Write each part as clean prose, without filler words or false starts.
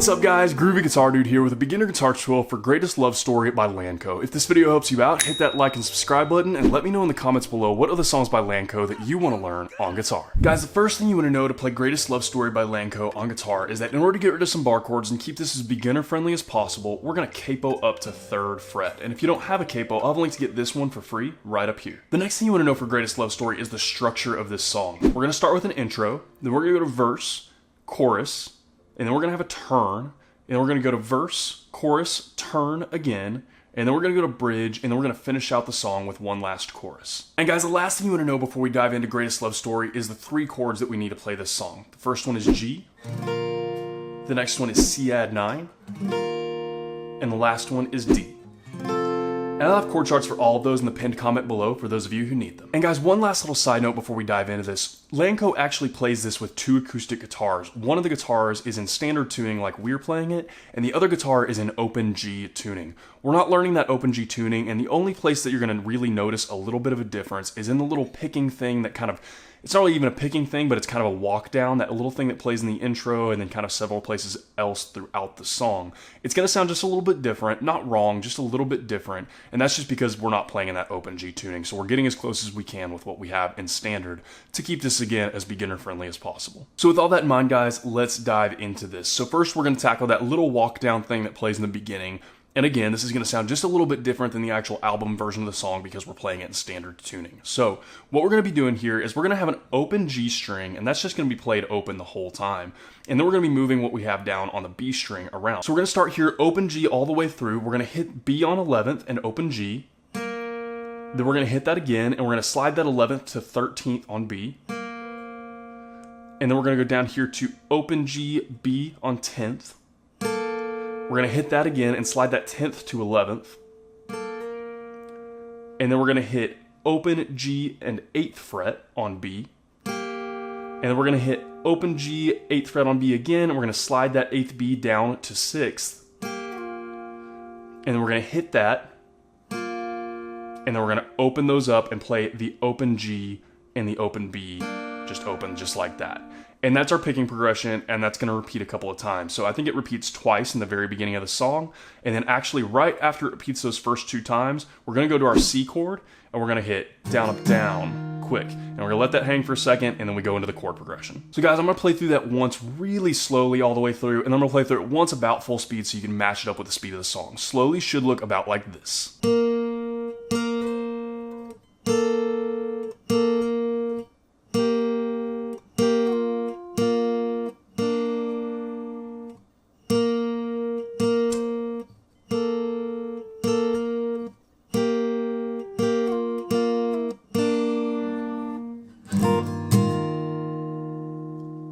What's up guys, Groovy Guitar Dude here with a beginner guitar tutorial for Greatest Love Story by LANCO. If this video helps you out, hit that like and subscribe button and let me know in the comments below what other songs by LANCO that you want to learn on guitar. Guys, the first thing you want to know to play Greatest Love Story by LANCO on guitar is that in order to get rid of some bar chords and keep this as beginner friendly as possible, we're going to capo up to 3rd fret. And if you don't have a capo, I'll have a link to get this one for free right up here. The next thing you want to know for Greatest Love Story is the structure of this song. We're going to start with an intro, then we're going to go to verse, chorus, and then we're going to have a turn. And then we're going to go to verse, chorus, turn again, and then we're going to go to bridge, and then we're going to finish out the song with one last chorus. And guys, the last thing you want to know before we dive into Greatest Love Story is the 3 chords that we need to play this song. The first one is G, the next one is C add 9, and the last one is D. And I'll have chord charts for all of those in the pinned comment below for those of you who need them. And guys, one last little side note before we dive into this. LANCO actually plays this with 2 acoustic guitars. One of the guitars is in standard tuning like we're playing it, and the other guitar is in open G tuning. We're not learning that open G tuning, and the only place that you're going to really notice a little bit of a difference is in the little picking thing that kind of, it's not really even a picking thing, but it's kind of a walk down, that little thing that plays in the intro and then kind of several places else throughout the song. It's going to sound just a little bit different, not wrong, just a little bit different, and that's just because we're not playing in that open G tuning, so we're getting as close as we can with what we have in standard to keep this, again, as beginner friendly as possible. So with all that in mind, guys, let's dive into this. So first we're going to tackle that little walk down thing that plays in the beginning. And again, this is going to sound just a little bit different than the actual album version of the song because we're playing it in standard tuning. So what we're going to be doing here is we're going to have an open G string, and that's just going to be played open the whole time. And then we're going to be moving what we have down on the B string around. So we're going to start here, open G all the way through. We're going to hit B on 11th and open G. Then we're going to hit that again, and we're going to slide that 11th to 13th on B. And then we're going to go down here to open G, B on 10th. We're going to hit that again and slide that 10th to 11th. And then we're going to hit open G and 8th fret on B. And then we're going to hit open G, 8th fret on B again, and we're going to slide that 8th B down to 6th. And then we're going to hit that. And then we're going to open those up and play the open G and the open B, just open just like that. And that's our picking progression, and that's going to repeat a couple of times. So I think it repeats twice in the very beginning of the song, and then actually right after it repeats those first 2 times, we're going to go to our C chord, and we're going to hit down, up, down, quick. And we're going to let that hang for a second, and then we go into the chord progression. So guys, I'm going to play through that once really slowly all the way through, and then I'm going to play through it once about full speed so you can match it up with the speed of the song. Slowly should look about like this.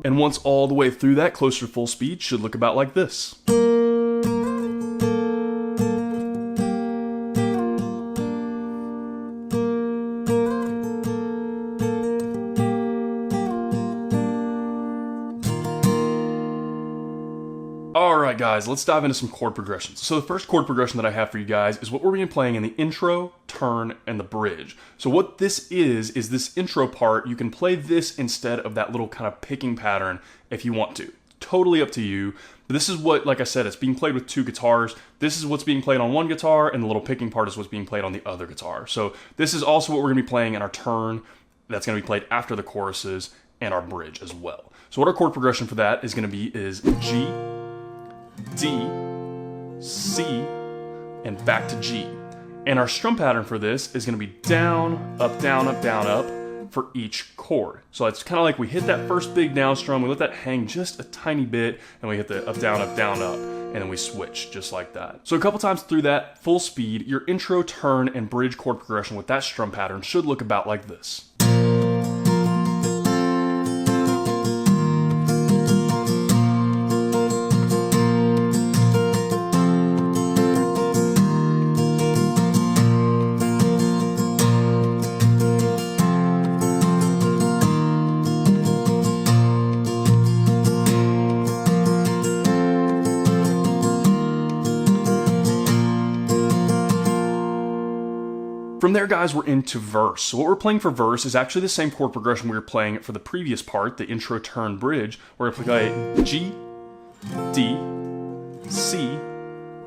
And once all the way through that, closer to full speed, should look about like this. Alright guys, let's dive into some chord progressions. So the first chord progression that I have for you guys is what we're going to be playing in the intro, turn, and the bridge. So what this is this intro part. You can play this instead of that little kind of picking pattern if you want to. Totally up to you. But this is what, like I said, it's being played with 2 guitars. This is what's being played on one guitar, and the little picking part is what's being played on the other guitar. So this is also what we're going to be playing in our turn. That's going to be played after the choruses and our bridge as well. So what our chord progression for that is going to be is G, D, C, and back to G. And our strum pattern for this is going to be down, up, down, up, down, up for each chord. So it's kind of like we hit that first big down strum, we let that hang just a tiny bit, and we hit the up, down, up, and then we switch just like that. So a couple times through that, full speed, your intro, turn, and bridge chord progression with that strum pattern should look about like this. From there, guys, we're into verse. So what we're playing for verse is actually the same chord progression we were playing for the previous part, the intro, turn, bridge. We're going to play G, D, C,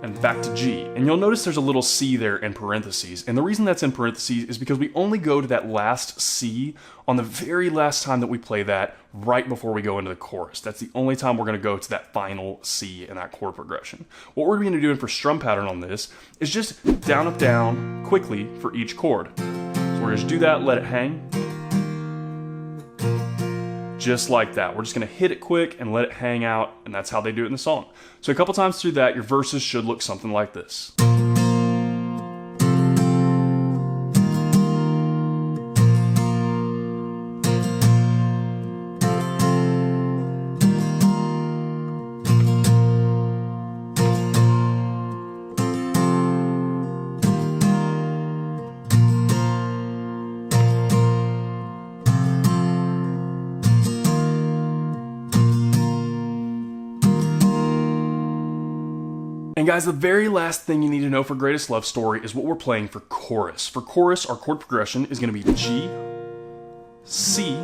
and back to G. And you'll notice there's a little C there in parentheses. And the reason that's in parentheses is because we only go to that last C on the very last time that we play that right before we go into the chorus. That's the only time we're gonna go to that final C in that chord progression. What we're gonna be doing for strum pattern on this is just down, up, down, quickly for each chord. So we're gonna just do that, let it hang. Just like that. We're just gonna hit it quick and let it hang out, and that's how they do it in the song. So a couple times through that, your verses should look something like this. And guys, the very last thing you need to know for Greatest Love Story is what we're playing for chorus. For chorus, our chord progression is going to be G, C,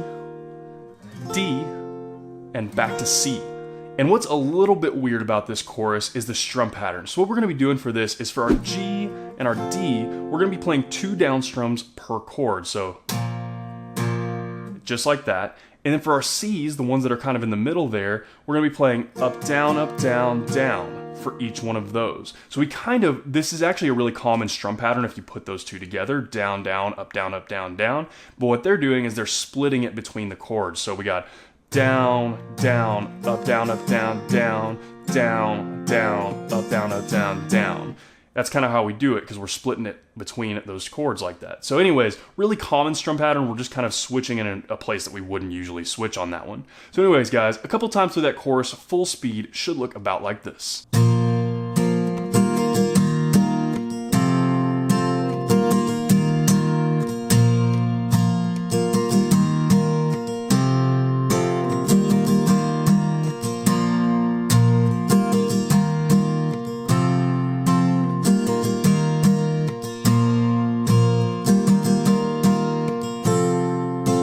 D, and back to C. And what's a little bit weird about this chorus is the strum pattern. So what we're going to be doing for this is for our G and our D, we're going to be playing 2 down strums per chord. So just like that. And then for our C's, the ones that are kind of in the middle there, we're going to be playing up, down for each one of those. So we this is actually a really common strum pattern if you put those two together, down, down, up, down, down. But what they're doing is they're splitting it between the chords. So we got down, down, up, down, down, down, up, down, down. That's kind of how we do it because we're splitting it between those chords like that. So anyways, really common strum pattern. We're just kind of switching in a place that we wouldn't usually switch on that one. So anyways, guys, a couple times through that chorus, full speed should look about like this.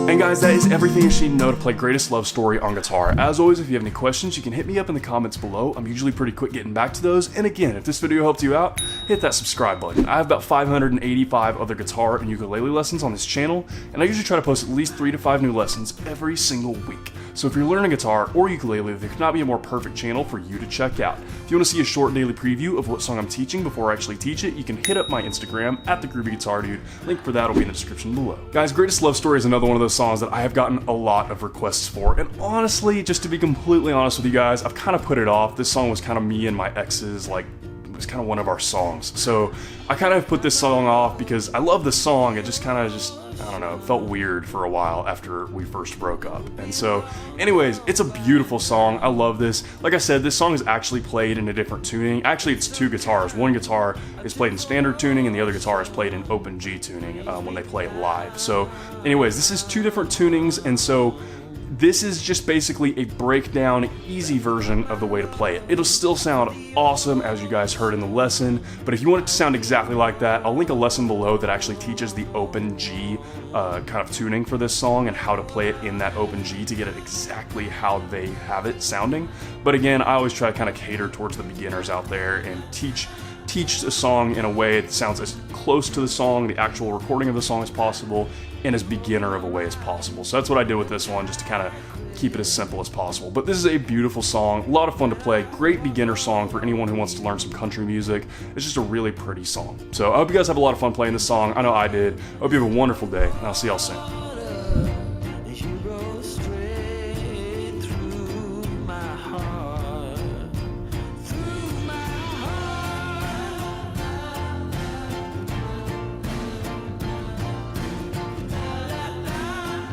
And guys, that is everything you should know to play Greatest Love Story on guitar. As always, if you have any questions, you can hit me up in the comments below. I'm usually pretty quick getting back to those. And again, if this video helped you out, hit that subscribe button. I have about 585 other guitar and ukulele lessons on this channel, and I usually try to post at least 3 to 5 new lessons every single week. So if you're learning guitar or ukulele, there could not be a more perfect channel for you to check out. If you want to see a short daily preview of what song I'm teaching before I actually teach it, you can hit up my Instagram at @thegroovyguitardude. Link for that will be in the description below. Guys, Greatest Love Story is another one of those songs that I have gotten a lot of requests for, and honestly, just to be completely honest with you guys, I've kind of put it off. This song was kind of me and my ex's, like, it was kind of one of our songs. So I kind of put this song off because I love the song. It just kind of I don't know, it felt weird for a while after we first broke up. And so anyways, it's a beautiful song. I love this. Like I said, this song is actually played in a different tuning. Actually, it's 2 guitars. One guitar is played in standard tuning and the other guitar is played in open G tuning when they play it live. So anyways, this is 2 different tunings, and so this is just basically a breakdown, easy version of the way to play it. It'll still sound awesome as you guys heard in the lesson, but if you want it to sound exactly like that, I'll link a lesson below that actually teaches the open G kind of tuning for this song and how to play it in that open G to get it exactly how they have it sounding. But again, I always try to kind of cater towards the beginners out there and teach a song in a way that sounds as close to the song, the actual recording of the song as possible, in as beginner of a way as possible. So that's what I did with this one, just to kind of keep it as simple as possible. But this is a beautiful song, a lot of fun to play, great beginner song for anyone who wants to learn some country music. It's just a really pretty song. So I hope you guys have a lot of fun playing this song. I know I did. I hope you have a wonderful day, and I'll see y'all soon.